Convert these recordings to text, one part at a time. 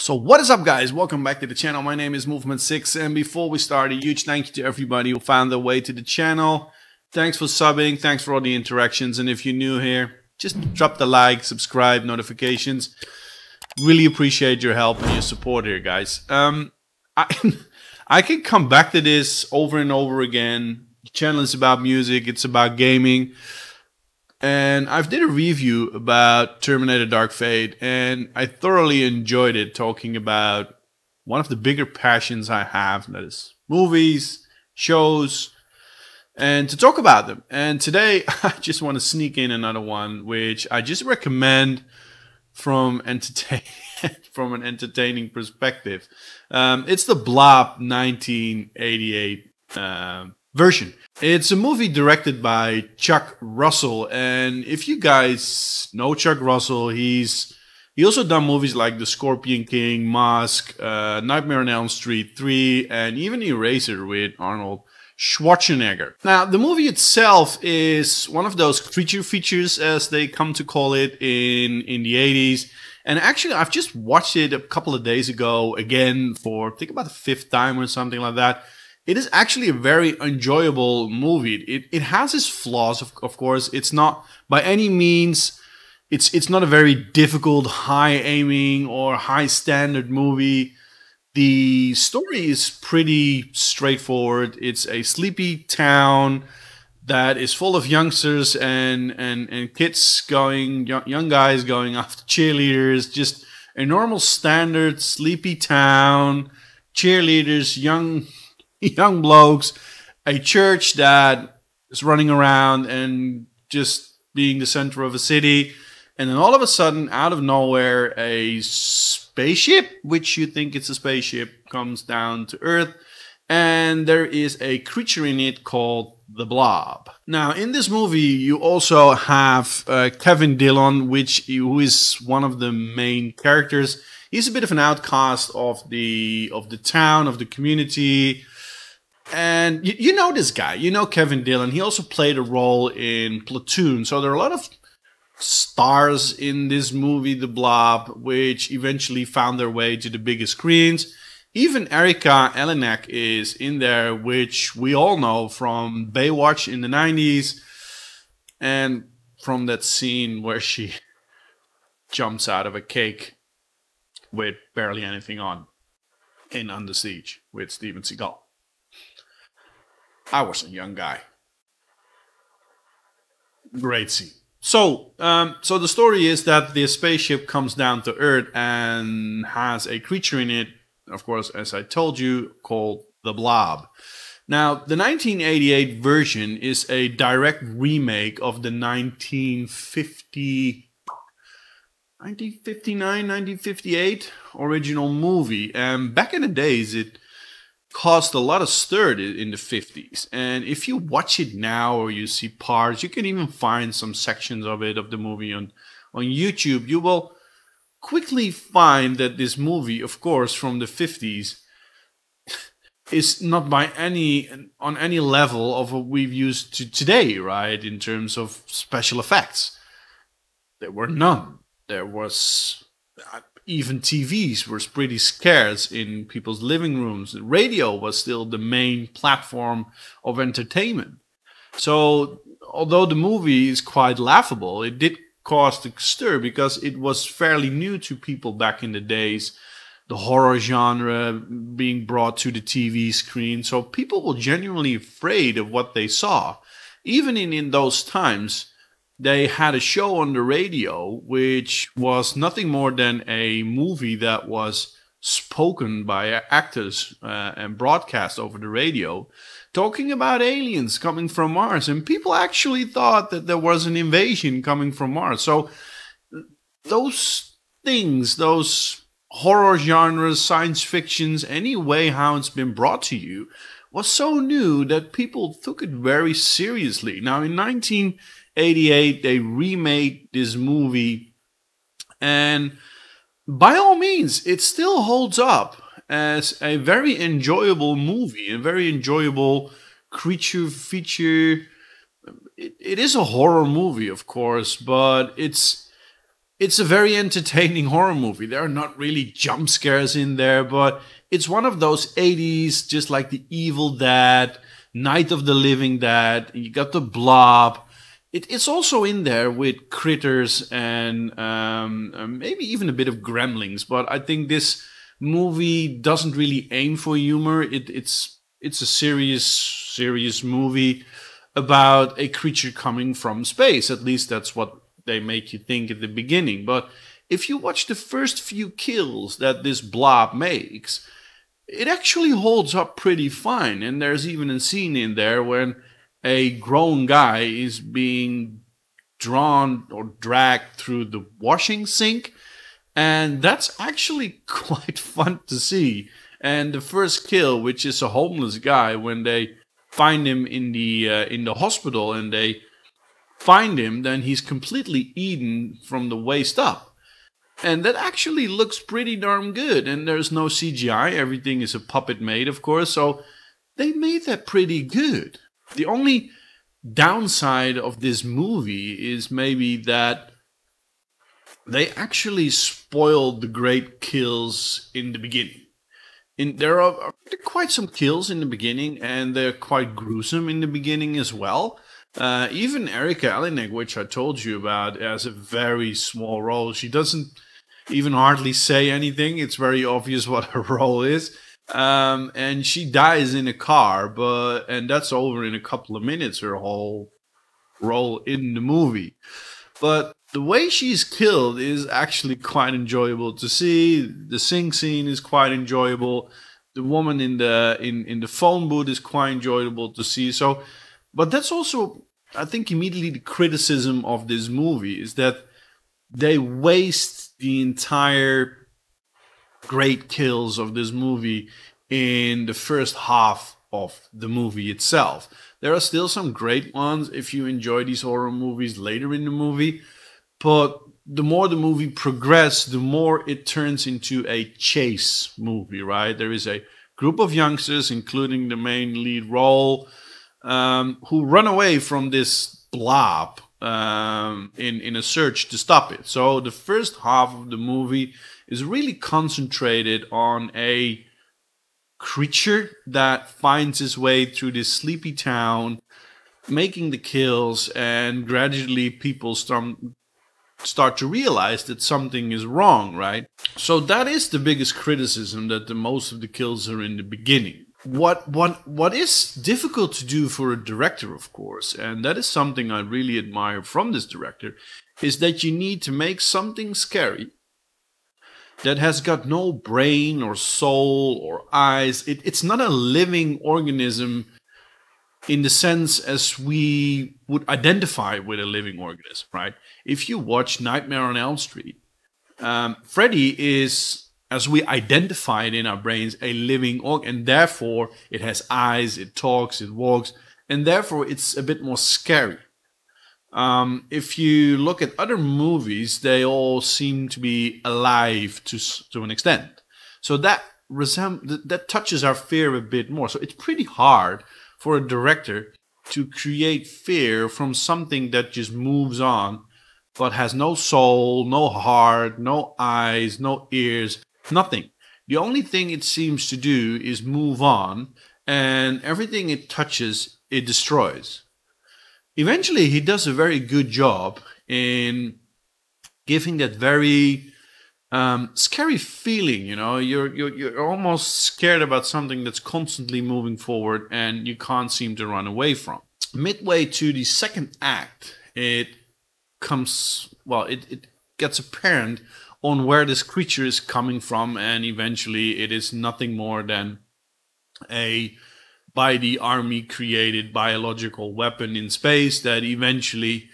So what is up, guys? Welcome back to the channel. My name is Movement6, and before we start, a huge thank you to everybody who found their way to the channel. Thanks for subbing, thanks for all the interactions, and if you're new here, just drop the like, subscribe, notifications. Really appreciate your help and your support here, guys. I can come back to this over and over again. The channel is about music, it's about gaming. And I've did a review about Terminator Dark Fate, and I thoroughly enjoyed it, talking about one of the bigger passions I have, that is movies, shows, and to talk about them. And today I just want to sneak in another one, which I just recommend from an entertaining perspective. It's the Blob 1988 version. It's a movie directed by Chuck Russell, and if you guys know Chuck Russell, he also done movies like The Scorpion King, Mask, Nightmare on Elm Street 3, and even Eraser with Arnold Schwarzenegger. Now, the movie itself is one of those creature features, as they come to call it, in the 80s. And actually, I've just watched it a couple of days ago, again, for I think about the 5th time or something like that. It is actually a very enjoyable movie. It has its flaws, of course. It's not by any means, it's not a very difficult, high aiming or high standard movie. The story is pretty straightforward. It's a sleepy town that is full of youngsters and kids going, young guys going after cheerleaders. Just a normal standard sleepy town, cheerleaders, young blokes, a church that is running around and just being the center of a city. And then all of a sudden, out of nowhere, a spaceship, which you think it's a spaceship, comes down to Earth. And there is a creature in it called the Blob. Now, in this movie, you also have Kevin Dillon, who is one of the main characters. He's a bit of an outcast of the town, of the community. And you know this guy, you know Kevin Dillon. He also played a role in Platoon. So there are a lot of stars in this movie, The Blob, which eventually found their way to the biggest screens. Even Erika Eleniak is in there, which we all know from Baywatch in the 90s. And from that scene where she jumps out of a cake with barely anything on in Under Siege with Steven Seagal. I was a young guy. Great scene. So the story is that the spaceship comes down to Earth and has a creature in it, of course, as I told you, called the Blob. Now, the 1988 version is a direct remake of the 1959, 1958 original movie. And back in the days, it caused a lot of stir in the 50s, and if you watch it now or you see parts, you can even find some sections of the movie on YouTube. You will quickly find that this movie, of course, from the 50s, is not on any level of what we've used to today, right? In terms of special effects, there were none. There was even TVs were pretty scarce in people's living rooms. Radio was still the main platform of entertainment. So, although the movie is quite laughable, it did cause the stir because it was fairly new to people back in the days. The horror genre being brought to the TV screen. So people were genuinely afraid of what they saw. Even in those times, they had a show on the radio, which was nothing more than a movie that was spoken by actors and broadcast over the radio, talking about aliens coming from Mars. And people actually thought that there was an invasion coming from Mars. So those things, those horror genres, science fictions, any way how it's been brought to you, was so new that people took it very seriously. Now, in 1988, they remade this movie, and by all means, it still holds up as a very enjoyable movie, a very enjoyable creature feature. It is a horror movie, of course, but it's It's a very entertaining horror movie. There are not really jump scares in there, but it's one of those 80s, just like The Evil Dead, Night of the Living Dead. You got the Blob. It's also in there with critters and maybe even a bit of gremlins. But I think this movie doesn't really aim for humor. It's a serious movie about a creature coming from space. At least that's what they make you think at the beginning. But if you watch the first few kills that this blob makes, it actually holds up pretty fine. And there's even a scene in there when a grown guy is being drawn or dragged through the washing sink. And that's actually quite fun to see. And the first kill, which is a homeless guy, when they find him in the hospital and they find him, then he's completely eaten from the waist up. And that actually looks pretty darn good. And there's no CGI. Everything is a puppet made, of course. So they made that pretty good. The only downside of this movie is maybe that they actually spoiled the great kills in the beginning. There are quite some kills in the beginning, and they're quite gruesome in the beginning as well. Even Erika Elenick, which I told you about, has a very small role. She doesn't even hardly say anything. It's very obvious what her role is. And she dies in a car, and that's over in a couple of minutes, her whole role in the movie. But the way she's killed is actually quite enjoyable to see. The sing scene is quite enjoyable. The woman in the phone booth is quite enjoyable to see. So, but that's also, I think, immediately the criticism of this movie is that they waste the entire great kills of this movie in the first half of the movie itself. There are still some great ones if you enjoy these horror movies later in the movie, but the more the movie progresses, the more it turns into a chase movie, right? There is a group of youngsters, including the main lead role, who run away from this blob in a search to stop it. So the first half of the movie is really concentrated on a creature that finds its way through this sleepy town, making the kills, and gradually people start to realize that something is wrong, right? So that is the biggest criticism, that the most of the kills are in the beginning. What is difficult to do for a director, of course, and that is something I really admire from this director, is that you need to make something scary that has got no brain or soul or eyes. It's not a living organism in the sense as we would identify with a living organism, right? If you watch Nightmare on Elm Street, Freddy is, as we identify it in our brains, a living organism, and therefore it has eyes, it talks, it walks, and therefore it's a bit more scary. If you look at other movies, they all seem to be alive to an extent. So that touches our fear a bit more. So it's pretty hard for a director to create fear from something that just moves on, but has no soul, no heart, no eyes, no ears, nothing. The only thing it seems to do is move on, and everything it touches, it destroys. Eventually, he does a very good job in giving that very scary feeling. You know, you're almost scared about something that's constantly moving forward, and you can't seem to run away from. Midway to the second act, it gets apparent on where this creature is coming from, and eventually, it is nothing more than a by the army created biological weapon in space that eventually,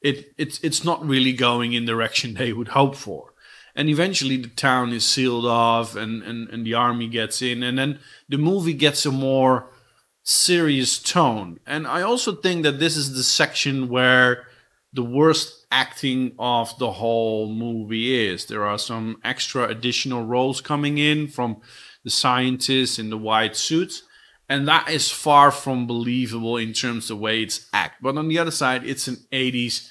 it's not really going in the direction they would hope for. And eventually the town is sealed off, and the army gets in, and then the movie gets a more serious tone. And I also think that this is the section where the worst acting of the whole movie is. There are some extra additional roles coming in from the scientists in the white suits, and that is far from believable in terms of the way it's acted. But on the other side, it's an 80s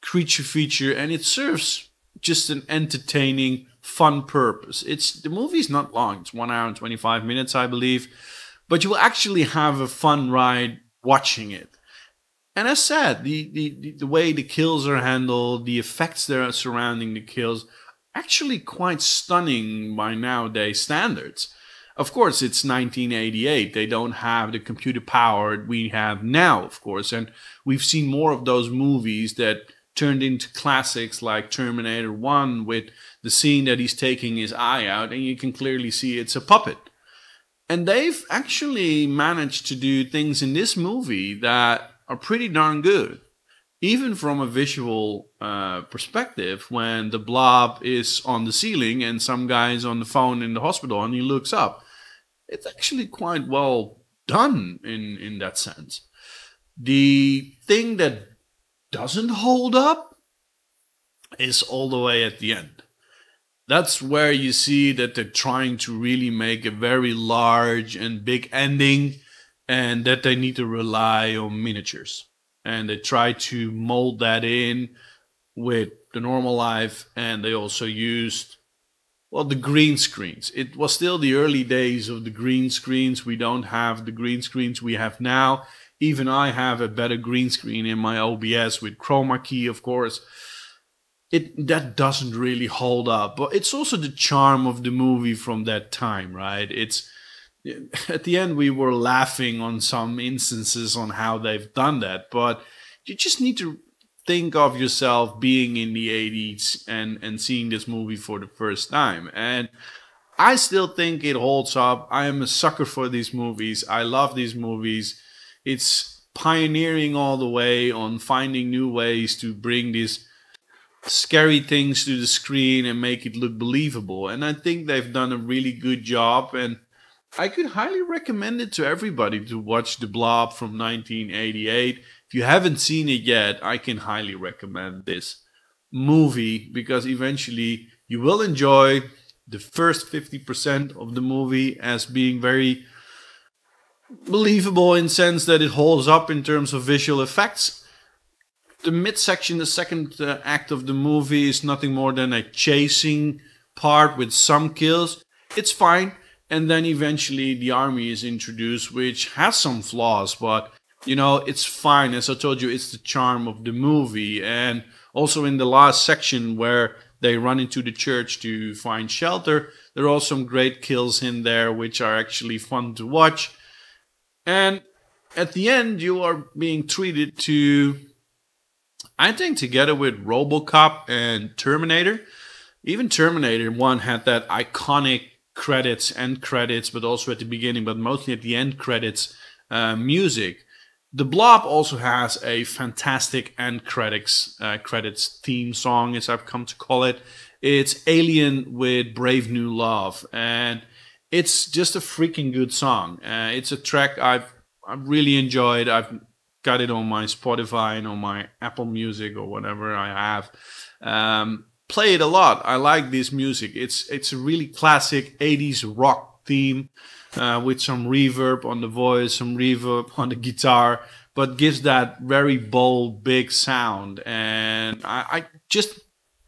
creature feature, and it serves just an entertaining, fun purpose. The movie's not long. It's 1 hour and 25 minutes, I believe, but you will actually have a fun ride watching it. And as said, the way the kills are handled, the effects that are surrounding the kills, actually quite stunning by nowadays standards. Of course, it's 1988. They don't have the computer power we have now, of course. And we've seen more of those movies that turned into classics like Terminator 1 with the scene that he's taking his eye out, and you can clearly see it's a puppet. And they've actually managed to do things in this movie that are pretty darn good. Even from a visual perspective, when the blob is on the ceiling and some guy's on the phone in the hospital and he looks up, it's actually quite well done in that sense. The thing that doesn't hold up is all the way at the end. That's where you see that they're trying to really make a very large and big ending, and that they need to rely on miniatures. And they try to mold that in with the normal life, and they also used, well, the green screens. It was still the early days of the green screens. We don't have the green screens we have now. Even I have a better green screen in my OBS with chroma key, of course. That doesn't really hold up, but it's also the charm of the movie from that time, right? It's at the end we were laughing on some instances on how they've done that, but you just need to think of yourself being in the 80s and seeing this movie for the first time. And I still think it holds up. I am a sucker for these movies. I love these movies. It's pioneering all the way on finding new ways to bring these scary things to the screen and make it look believable. And I think they've done a really good job, and I could highly recommend it to everybody to watch The Blob from 1988. If you haven't seen it yet, I can highly recommend this movie, because eventually you will enjoy the first 50% of the movie as being very believable in the sense that it holds up in terms of visual effects. The midsection, the second act of the movie, is nothing more than a chasing part with some kills. It's fine. And then eventually the army is introduced, which has some flaws, but you know, it's fine. As I told you, it's the charm of the movie. And also in the last section where they run into the church to find shelter, there are some great kills in there, which are actually fun to watch. And at the end, you are being treated to, I think, together with RoboCop and Terminator. Even Terminator 1 had that iconic end credits, but also at the beginning, but mostly at the end credits music. The Blob also has a fantastic end credits theme song, as I've come to call it. It's Alien with Brave New Love, and it's just a freaking good song. It's a track I've really enjoyed. I've got it on my Spotify and on my Apple Music or whatever I have. Play it a lot. I like this music. It's a really classic 80s rock theme with some reverb on the voice, some reverb on the guitar, but gives that very bold, big sound. And I just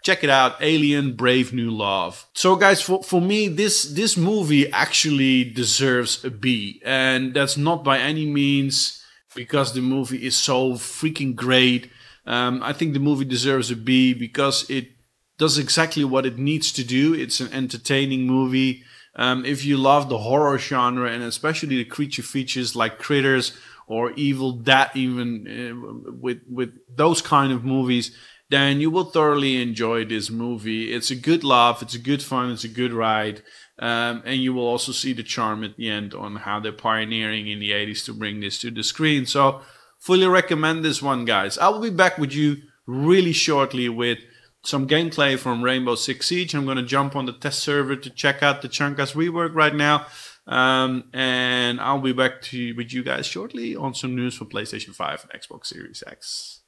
check it out. Alien, Brave New Love. So guys, for me, this movie actually deserves a B. And that's not by any means because the movie is so freaking great. I think the movie deserves a B because it does exactly what it needs to do. It's an entertaining movie. If you love the horror genre and especially the creature features like Critters or Evil Dead, even with those kind of movies, then you will thoroughly enjoy this movie. It's a good laugh, it's a good fun, it's a good ride. And you will also see the charm at the end on how they're pioneering in the 80s to bring this to the screen. So fully recommend this one, guys. I will be back with you really shortly with some gameplay from Rainbow Six Siege. I'm going to jump on the test server to check out the Chunkas rework right now. And I'll be back with you guys shortly on some news for PlayStation 5 and Xbox Series X.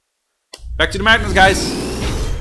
Back to the madness, guys!